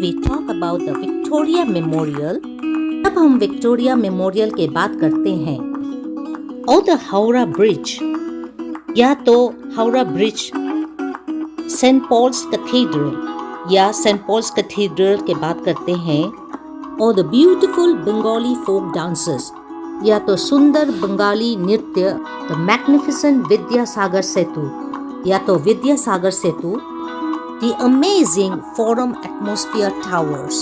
we talk about the Victoria Memorial, तब हम Victoria memorial के बात करते हैं, और द हावड़ा ब्रिज, या तो Howrah bridge, saint Paul's cathedral या सेंट पॉल्स कैथेड्रल के बात करते हैं, और the beautiful Bengali folk dances, या तो सुंदर बंगाली नृत्य, द मैग्निफिसेंट विद्यासागर सेतु, या तो Vidyasagar Setu, the amazing Forum Atmosphere Towers.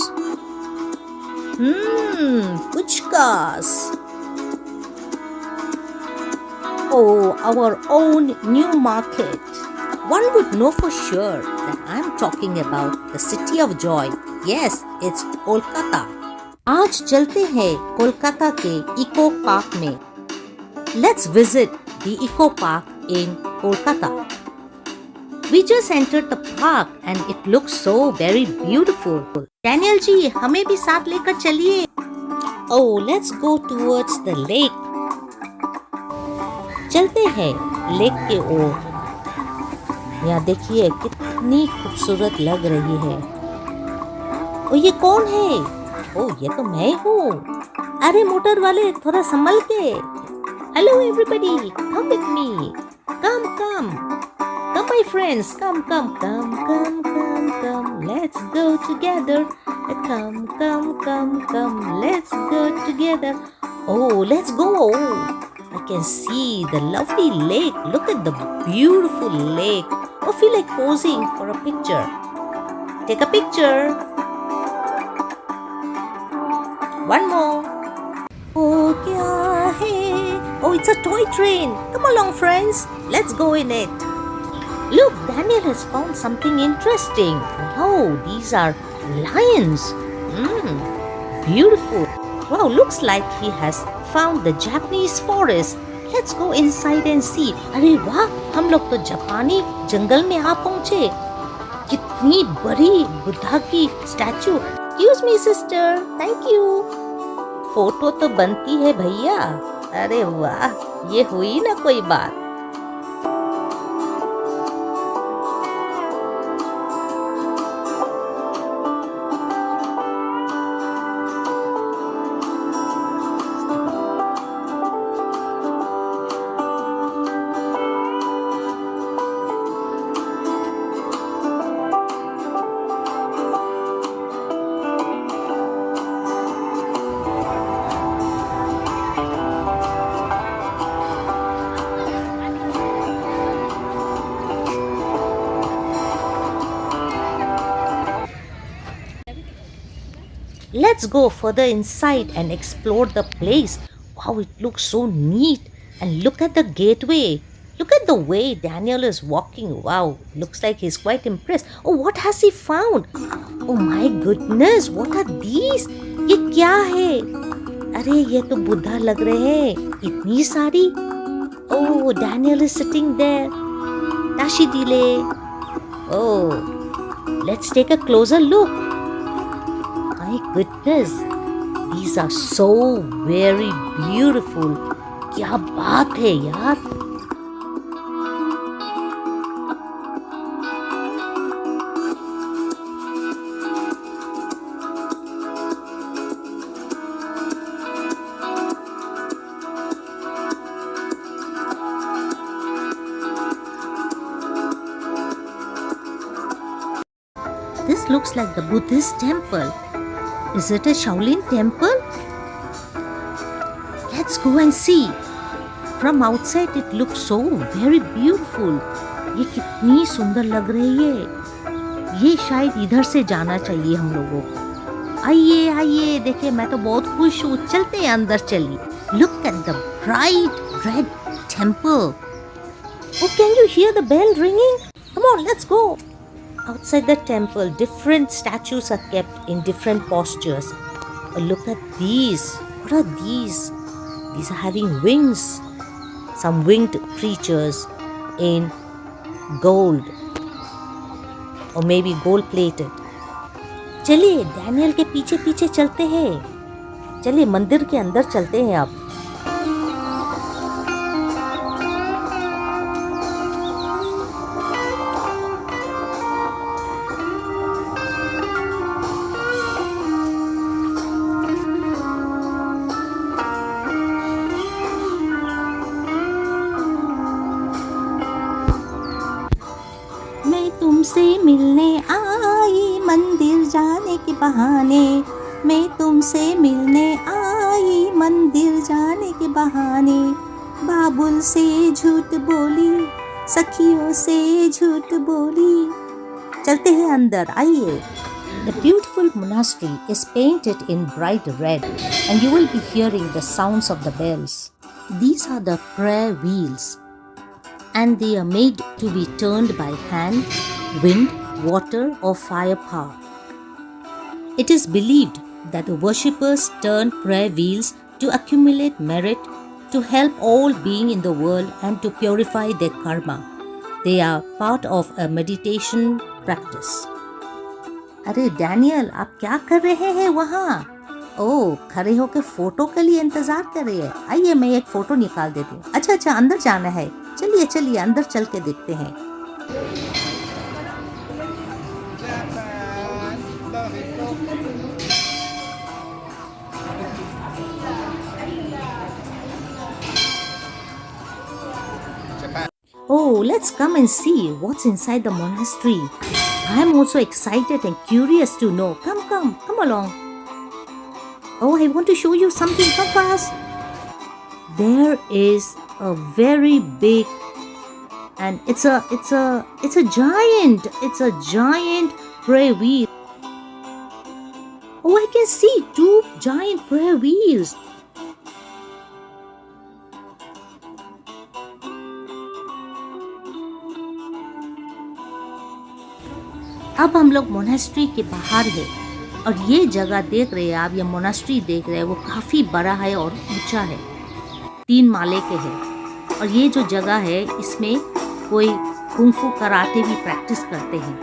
Puchkas. Oh, our own new market. One would know for sure that I'm talking about the city of joy. Yes, it's Kolkata. आज चलते हैं कोलकाता के इको पार्क में. Let's visit the eco park in Kolkata. We just entered the park and it looks so very beautiful. Daniel जी, हमें भी साथ लेकर चलिए. Oh, let's go towards the lake. चलते हैं लेक के ओर. यहाँ देखिए कितनी खूबसूरत लग रही है. ओ ये कौन है? ओ ये तो मैं हूँ. अरे मोटर वाले थोड़ा संभल के. Hello everybody, come with me. Come come. Come my friends, come. Let's go together. Come. Let's go together. Oh, let's go. I can see the lovely lake. Look at the beautiful lake. I feel like posing for a picture. Take a picture. One more. Oh, kya hai? Oh, it's a toy train. Come along, friends. Let's go in it. Look, Daniel has found something interesting. Wow, these are lions. Beautiful. Wow, looks like he has found the Japanese forest. Let's go inside and see. अरे वाह, हम लोग तो जापानी जंगल में आ पहुँचे. कितनी बड़ी बुद्धा की statue. Excuse me, sister. Thank you. Photo तो बनती है भैया. अरे वाह, ये हुई ना कोई बात. Let's go further inside and explore the place. Wow, it looks so neat. And look at the gateway. Look at the way Daniel is walking. Wow, looks like he's quite impressed. Oh, what has he found? Oh my goodness, what are these? ये क्या है? अरे ये तो बुद्धा लग रहे हैं. इतनी सारी. Oh, Daniel is sitting there. Tashi dile. Oh, let's take a closer look. My goodness, these are so very beautiful. क्या बात है यार. This looks like the Buddhist temple. Is it a Shaolin temple? Let's go and see. From outside it looks so very beautiful. ये कितनी सुंदर लग रही है. ये शायद इधर से जाना चाहिए हम लोगों को. आइए देखिए, मैं तो बहुत खुश हूँ. चलते हैं अंदर, चलिए. Look at the bright red temple. Oh, can you hear the bell ringing? Come on, let's go. Outside the temple, different statues are kept in different postures. Oh, look at these. What are these? These are having wings. Some winged creatures in gold. Or maybe gold plated. चलिए Daniel के पीछे पीछे चलते हैं. चलिए मंदिर के अंदर चलते हैं अब. के बहाने, मैं तुमसे मिलने आई मंदिर जाने के बहाने, बाबुल से झूठ बोली, सखियों से झूठ बोली। चलते हैं अंदर, आइए। The beautiful monastery is painted in bright red, and you will be hearing the sounds of the bells. These are the prayer wheels, and they are made to be turned by hand, wind, water, or fire power. It is believed that the worshippers turn prayer wheels to accumulate merit, to help all beings in the world, and to purify their karma. They are part of a meditation practice. अरे Daniel, आप क्या कर रहे हैं वहाँ? ओह, खड़े होकर photo के लिए इंतजार कर रहे हैं। आइए मैं एक फोटो निकाल देती हूँ। अच्छा, अंदर जाना है। चलिए चलिए अंदर चल के देखते हैं। Oh, let's come and see what's inside the monastery. I'm also excited and curious to know. Come along. Oh, I want to show you something. Come fast. There is a very big, and it's a giant prayer wheel. Oh, I can see 2 giant prayer wheels. अब हम लोग monastery के बाहर है और ये जगह देख रहे हैं आप, ये मोनास्ट्री देख रहे हैं, वो काफ़ी बड़ा है और ऊंचा है, 3 माले के है। और ये जो जगह है इसमें कोई कुंफू कराटे भी प्रैक्टिस करते हैं।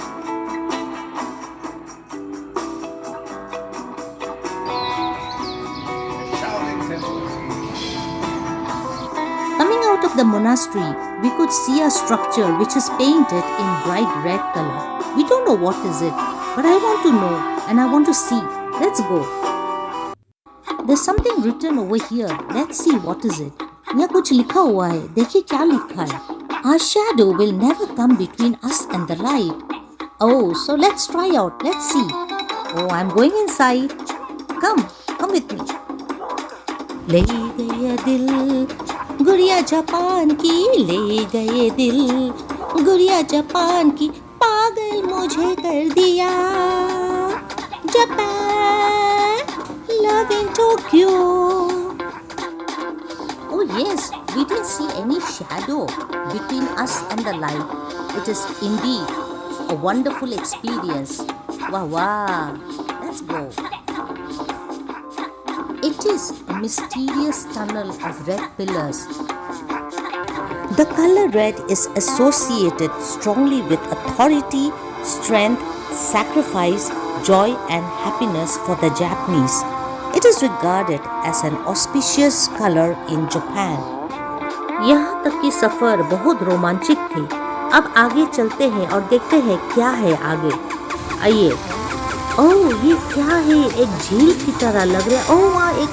Coming out of the monastery, we could see a structure which is painted in bright red color. We don't know what is it, but I want to know and I want to see. Let's go. There's something written over here. Let's see what is it. यहाँ कुछ लिखा हुआ है। देखिए क्या लिखा है। Our shadow will never come between us and the light. Oh, so let's try out. Let's see. Oh, I'm going inside. Come with me. ले गए दिल गुड़िया जापान की, ले गए दिल गुड़िया जापान की, पागल मुझे कर दिया Japan, love in Tokyo. Oh yes, we didn't see any shadow between us and the light. It is indeed a wonderful experience. Wow, let's go. It is a mysterious tunnel of red pillars. The color red is associated strongly with authority, strength, sacrifice, joy and happiness for the Japanese. It is regarded as an auspicious color in Japan. यहाँ तक कि सफर बहुत रोमांचक थी। अब आगे चलते हैं और देखते हैं क्या है आगे। आइए। ओह, ये क्या है? एक झील की तरह लग रहा है। ओह, वहाँ एक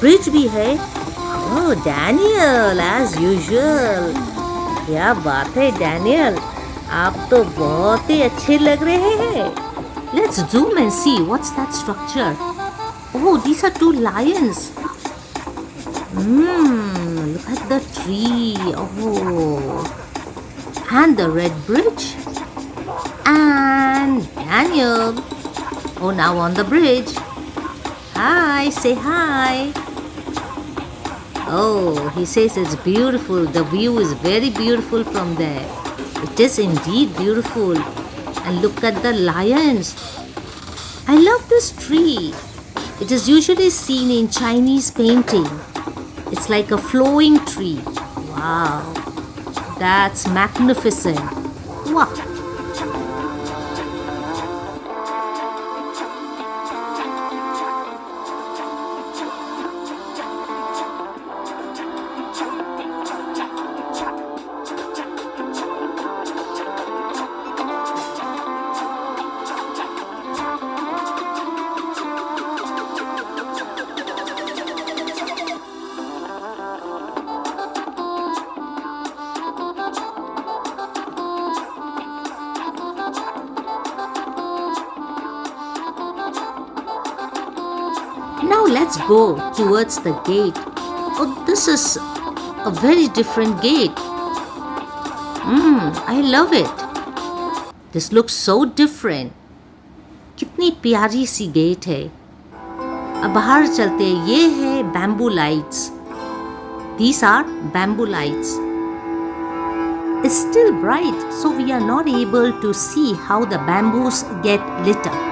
ब्रिज भी है। ओह, डैनियल, एज यूजुअल। क्या बात है डैनियल, आप तो बहुत ही अच्छे लग रहे हैं। Let's zoom and see what's that structure. Oh, these are 2 lions. Look at the tree. Oh, and the red bridge. And Daniel. Oh, now on the bridge. Hi, say hi. Oh, he says it's beautiful. The view is very beautiful from there. It is indeed beautiful. And look at the lions. I love this tree. It is usually seen in Chinese painting. It's like a flowing tree. Wow, that's magnificent. Wow. Now let's go towards the gate. Oh, this is a very different gate. I love it. This looks so different. कितनी प्यारी सी gate है. अब बाहर चलते. ये है bamboo lights. These are bamboo lights. It's still bright, so we are not able to see how the bamboos get lit up.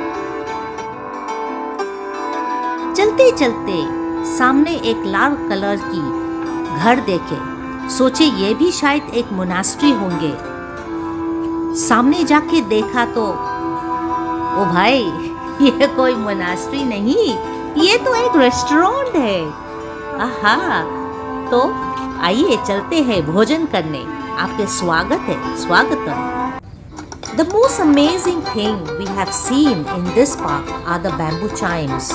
चलते चलते सामने एक लाल कलर की घर देखे. सोचे ये भी शायद एक मोनास्ट्री होंगे. सामने जाके देखा तो ओ भाई, ये कोई मोनास्ट्री नहीं, ये तो एक रेस्टोरेंट है. आहा, तो आइए चलते हैं भोजन करने. आपके स्वागत है, स्वागतम. The most amazing thing we have seen in this park are the bamboo chimes.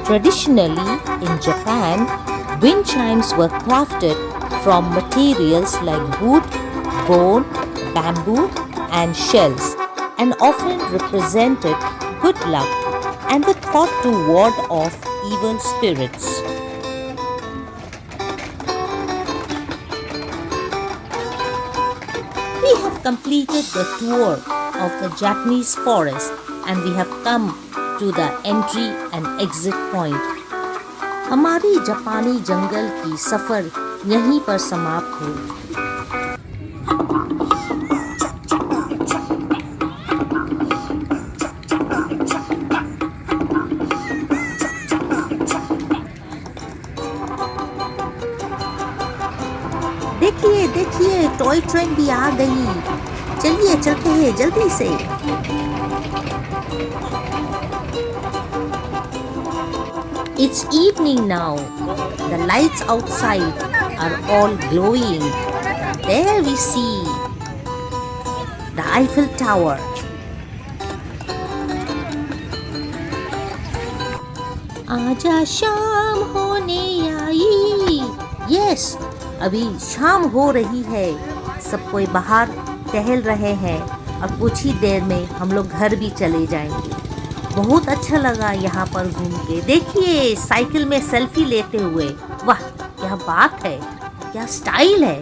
Traditionally in Japan, wind chimes were crafted from materials like wood, bone, bamboo and shells, and often represented good luck and were thought to ward off evil spirits. We have completed the tour of the Japanese forest and we have come to the entry and exit point. हमारी जापानी जंगल की सफर यहीं पर समाप्त हुई. देखिए देखिए, toy train भी आ गई. चलिए चलते हैं जल्दी से. It's evening now. The lights outside are all glowing. There we see the Eiffel Tower. आजा शाम होने आई. Yes, अभी शाम हो रही है. सब कोई बाहर टहल रहे हैं और कुछ ही देर में हम लोग घर भी चले जाएंगे. बहुत अच्छा लगा यहाँ पर घूम के. देखिए साइकिल में सेल्फी लेते हुए. वाह, क्या बात है, क्या स्टाइल है.